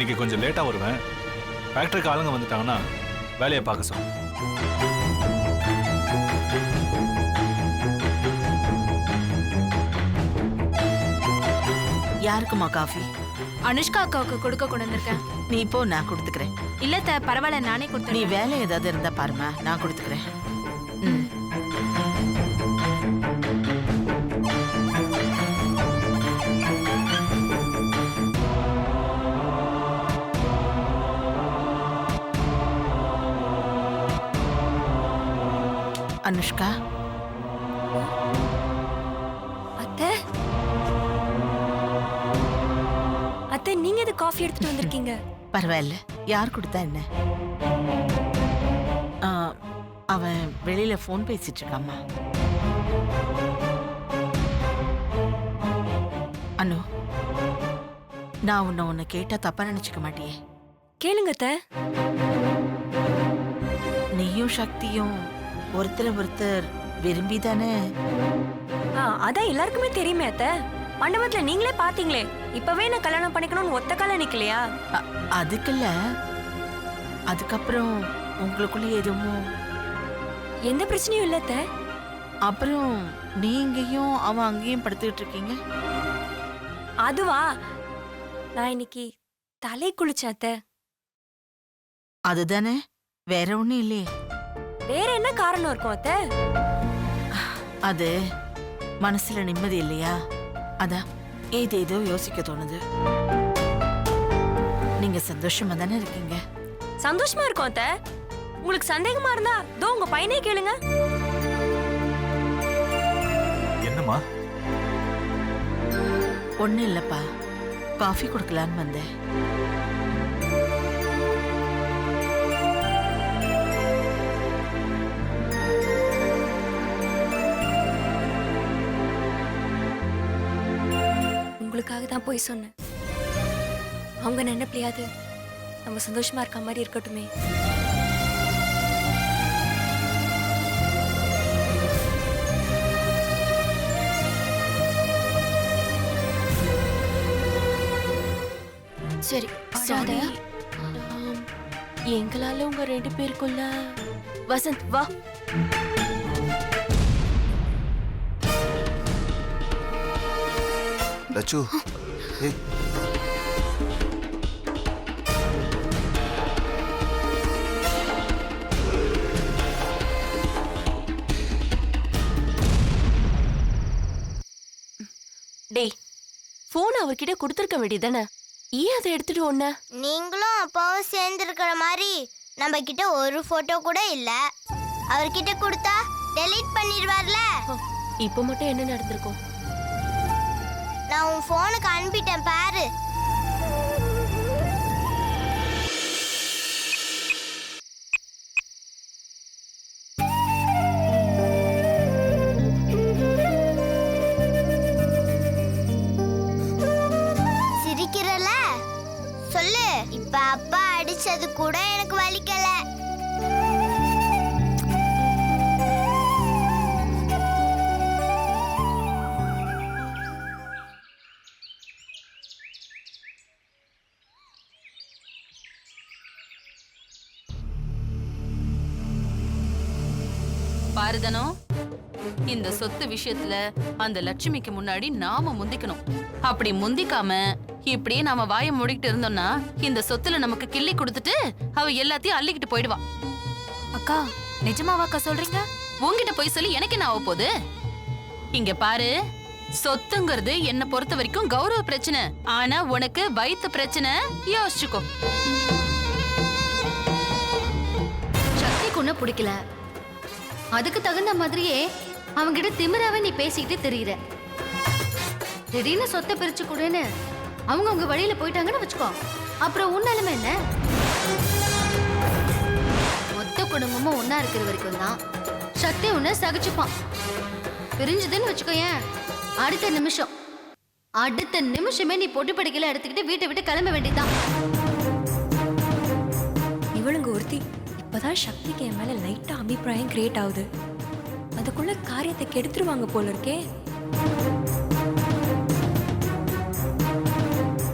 இன்னைக்கு கொஞ்சம் லேட்டா வருவேன். ஃபேக்டரிக்கு ஆளுங்க வந்துட்டாங்கன்னா வேலையை பார்க்க சொல்லு. யாருக்குமா காஃபி? அனுஷ்கா அக்காவுக்கு கொடுக்க கொண்டு வந்திருக்கேன். நீ இப்போ, நான் கொடுத்துக்கிறேன். இல்ல பரவாயில்ல, நானே நீ கொடுத்துறேன். வேலை ஏதாவது இருந்தா பாருமா, நான் கொடுத்துக்கிறேன். ம். அனுஷ்கா, அத்தை அத்தை, நீங்க எது காஃபி எடுத்துட்டு வந்திருக்கீங்க? பரவாயில்ல, யார் கொடுத்தா என்ன? ஆ, அவன் வெளியில போன் பேசிட்டு இருக்காமா. அனு, நான் உன்னை கேட்டா தப்பா நினைச்சுக்க மாட்டியே? கேளுங்க அத்தை. நீயும் சக்தியும் ஒருத்தர் விரும்பி தானே? அதான் எல்லாருக்குமே தெரியுமே அத்தை. மண்டபத்துல நீங்களே பாத்தீங்களே. இப்பவே நான் கல்யாணம் பண்ணிக்கணும்னு ஒத்த கால நிக்கலையா? அதுக்குல்ல, அதுக்கப்புறம் உங்களுக்குள்ள எதுவும் எந்த பிரச்சனையும் இல்ல அத்தை. அப்புறம் நீ இங்கேயும் அவன் அங்கேயும் படுத்துக்கிட்டு இருக்கீங்க. அதுவா, நான் இன்னைக்கு தலை குளிச்சேன் அத்தை. அதுதானே, வேற ஒண்ணும் இல்லையே. வேற என்ன காரணம் இருக்கும் அத்தை? அது மனசுல நிம்மதி இல்லையா? அதான் ஏதேதோ யோசிக்க தோணுது. நீங்க சந்தோஷமா தானே இருக்கீங்க? சந்தோஷமா இருக்கும் அத்தை. உங்களுக்கு சந்தேகமா இருந்தா தோ உங்க பையனே கேளுங்க. என்னம்மா? ஒண்ணும் இல்லப்பா, காஃபி கொடுக்கலான்னு வந்தேன். உங்களுக்காக தான் போய் சொன்னேன். அவங்க நினைப்பிலையாது நம்ம சந்தோஷமா இருக்க மாதிரி இருக்கட்டுமே. சரி, ராதா, எங்களால உங்க 2 பேருக்குள்ள வசந்த் வா. லட்சு, ஏய், டேய், போன் அவர்கிட்ட கொடுத்துருக்க வேண்டியதானே? ஏன் அதை எடுத்துட்டு ஒண்ண? நீங்களும் அப்பாவும் சேர்ந்துருக்கிற மாதிரி நம்ம கிட்ட ஒரு போட்டோ கூட இல்ல. அவர்கிட்ட கொடுத்தா டெலீட் பண்ணிடுவார்ல. இப்ப மட்டும் என்ன நடந்திருக்கும்? நான் உன் போனுக்கு அனுப்பிட்டேன் பாரு. சிரிக்கிறல? சொல்லு. இப்ப அப்பா அடிச்சது கூட எனக்கு வலிக்கல. பாரதனோ, இந்த சொத்து விஷயத்துல அந்த லட்சுமிக்கு முன்னாடி நாம முந்திக்கணும். அப்படி முந்திக்காம இப்படியே நாம வாயை மூடிக்கிட்டு இருந்தோம்னா இந்த சொத்துல நமக்கு கிள்ளி கொடுத்துட்டு அவ எல்லாத்தையும் அள்ளிக்கிட்டு போயிடுவா. அக்கா, நிஜமாவாக்கா சொல்றீங்க? உன்கிட்ட போய் சொல்லி எனக்கு என்ன ஆக போகுது? இங்க பாரு, சொத்துங்கிறது என்ன பொறுத்த வரைக்கும் கௌரவ பிரச்சனை. ஆனா உனக்கு வயித்து பிரச்சனை. யோசிச்சுக்கோ. சக்திக்கு ஒன்னும் பிடிக்கல, அதுக்கு தகுந்த மாதிரியே அவங்கிட்ட திமிராவே நீ பேசிக்கிட்டு தெரியுற. திடீர்னு சொத்தை பிரிச்சு கொடுன்னு அவங்க வழியில போயிட்டாங்கன்னு வச்சுக்கோ, அப்புறம் உன்னாலுமே என்ன? மொத்த குடும்பமும் ஒன்னா இருக்கிற வரைக்கும் தான் சக்தி உன்னை சகிச்சுப்பான். பிரிஞ்சுதுன்னு வச்சுக்கோயேன், அடுத்த நிமிஷமே நீ பொட்டு படிக்கல எடுத்துக்கிட்டு வீட்டை விட்டு கிளம்ப வேண்டியதுதான். இவளுங்க ஒருத்தி இப்பதான் சக்திக்கு என் மேல லைட்டா அபிப்பிராயம் கிரியேட் ஆகுது. அதுக்குள்ள காரியத்தை கெடுத்துருவாங்க போல இருக்கே.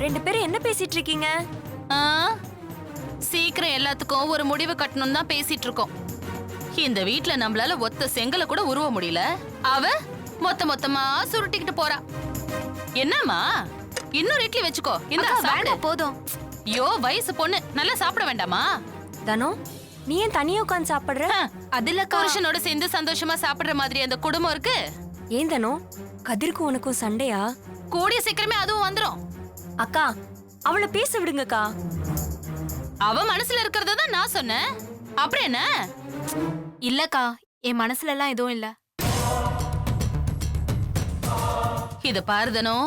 2 பேரும் என்ன பேசிட்டு இருக்கீங்க? ஆ, சீக்கிரம் எல்லாத்துக்கும் ஒரு முடிவு கட்டணும் தான் பேசிட்டு இருக்கோம். இந்த வீட்ல நம்மளால ஒத்த செங்கலை கூட உருவ முடியல. அவ மொத்தமா சுருட்டிக்கிட்டு போறா. என்னம்மா, இன்னொரு இட்லி வச்சுக்கோ. இந்த வேண்டாம் போதும். ஐயோ, வயசு பொண்ணு, நல்லா சாப்பிட வேண்டாமா? தனோ, நீ ஏன் தனியா உட்காந்து சாப்பிடுற? அது இல்லக்கா. புருஷனோட சேர்ந்து சந்தோஷமா சாப்பிடுற மாதிரி அந்த குடும்பம் இருக்கு. ஏன் தனோ, கதிர்க்கும் உனக்கும் சண்டையா? கூடிய சீக்கிரமே அதுவும் வந்துரும். அக்கா, அவளை பேச விடுங்கக்கா. அவ மனசுல இருக்கிறத தான் நான் சொன்னேன். அப்புறம் என்ன? இல்லக்கா, என் மனசுல எல்லாம் எதுவும் இல்ல. இத பாருதனோ,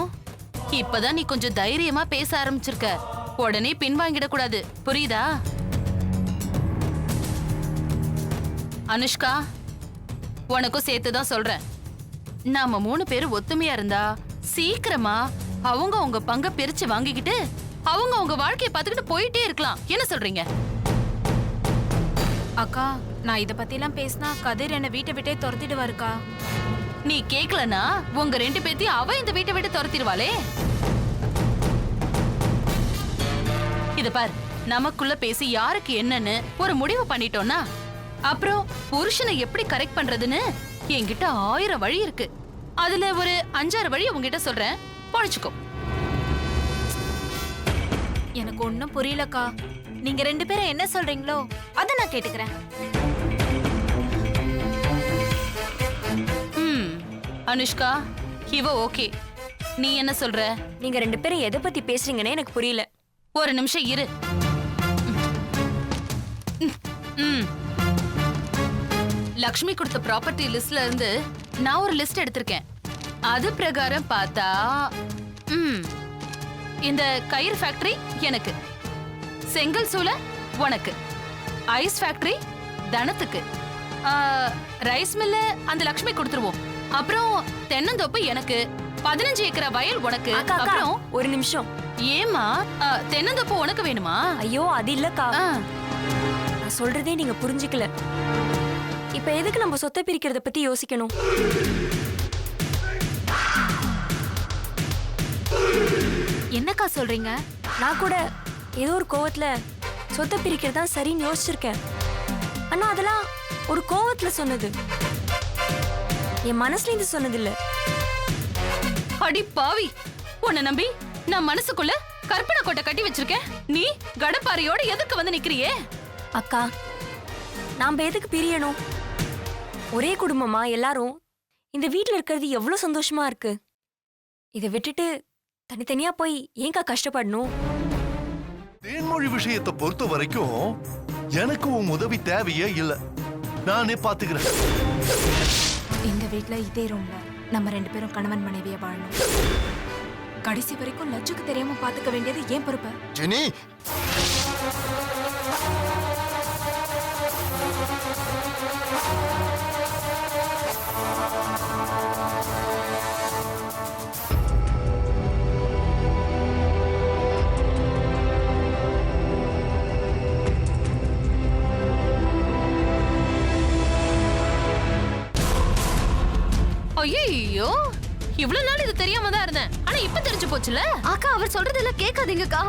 இப்பதான் நீ கொஞ்சம் தைரியமா பேச ஆரம்பிச்சிருக்க. உடனே பின்வாங்கிட கூடாது, புரியுதா? அனுஷ்கா, உனக்கும் சேர்த்துதான் சொல்றேன். நாம 3 பேரும் ஒத்துமையா இருந்தா சீக்கிரமா அவங்க உங்க பங்க பிரிச்சு வாங்கிக்கிட்டு அவங்க உங்க வாழ்க்கைய பாத்துக்கிட்டு போயிட்டே இருக்கலாம். என்ன சொல்றீங்க? அக்கா, நான் இத பத்தி எல்லாம் பேசினா கதிர் என்ன வீட்டை விட்டே துரத்திடுவாருக்கா. நீ கேக்கலனா உங்க 2 பேத்தையும் அவ இந்த வீட்டை விட்டு துரத்திடுவாளே. இத பார், நமக்குள்ள பேசி யாருக்கு என்னன்னு ஒரு முடிவு பண்ணிட்டோம்னா அப்புறம் புருஷனை எப்படி கரெக்ட் பண்றதுன்னு என்கிட்ட 1000 வழி இருக்கு. அதுல ஒரு 5-6 வழி உங்ககிட்ட சொல்றேன், பொழைச்சுக்கோ. எனக்கு ஒண்ணும் புரியலக்கா. நீங்க 2 பேரும் என்ன சொல்றீங்களோ அத நான் கேட்டுக்கிறேன். அனுஷ்கா, இவ ஓகே. நீ என்ன சொல்ற? நீங்க 2 பேரும் எதை பத்தி பேசுறீங்கன்னு எனக்கு புரியல. ஒரு நிமிஷம் இரு. லக்ஷ்மி கொடுத்த ப்ராப்பர்ட்டி லிஸ்ட்ல இருந்து நான் ஒரு லிஸ்ட் எடுத்திருக்கேன். அது பிரகாரம் பார்த்தா இந்த கயிறு ஃபேக்டரி எனக்கு, செங்கல் சூளை உனக்கு, ஐஸ் ஃபேக்டரி தனத்துக்கு, ரைஸ் மில்ல அந்த லக்ஷ்மி கொடுத்துருவோம். அப்புறம் தென்னந்தோப்பு எனக்கு, 15 ஏக்கர் வயல் உனக்கு. அப்புறம் ஒரு நிமிஷம். ஏமா, தென்னந்தோப்பு உனக்கு வேணுமா? ஐயோ, அது இல்லக்கா. நான் சொல்றதே நீங்க புரிஞ்சுக்கல. இப்ப எதுக்கு நம்ம சொத்தை பிரிக்கிறத பத்தி யோசிக்கணும்? என்னக்கா சொல்றீங்க? நான் கூட ஏதோ ஒரு கோவத்துல சொத்தை பிரிக்கிறதா சரின்னு யோசிச்சிருக்கேன். ஆனா அதெல்லாம் ஒரு கோவத்துல சொன்னது, என் மனசுல இருந்து சொன்னது இல்ல. அடி பாவி, உன்னை நம்பி நான் மனசுக்குள்ள கற்பனை கோட்டை கட்டி வச்சிருக்கேன். நீ கடப்பாறையோட எதுக்கு வந்து நிக்கிறியே? அக்கா, நாம எதுக்கு பிரியணும்? ஒரே குடும்பமா எல்லாரும் இந்த வீட்ல இருக்கிறது எவ்வளவு சந்தோஷமா இருக்கு. இதை விட்டுட்டு தனித்தனியா போய் ஏங்கா கஷ்டப்படணும்? தேன்மொழி விஷயத்தை பொறுத்த வரைக்கும் எனக்கு உன் உதவி தேவையே இல்ல. நானே பாத்துக்கிறேன். இந்த வீட்ல இதே ரூம்ல நம்ம 2 பேரும் கணவன் மனைவியா வாழணும். கடைசி வரைக்கும் லட்சுக்கு தெரியாம பாத்துக்க வேண்டியது ஏன் பொறுப்பு? ஜெனி, ஐயோ, இவ்வளவு நாள் இது தெரியாம தான் இருந்தேன். ஆனா இப்ப தெரிஞ்சு போச்சுல. அக்கா, அவர் சொல்றதெல்லாம் கேட்காதீங்கக்கா.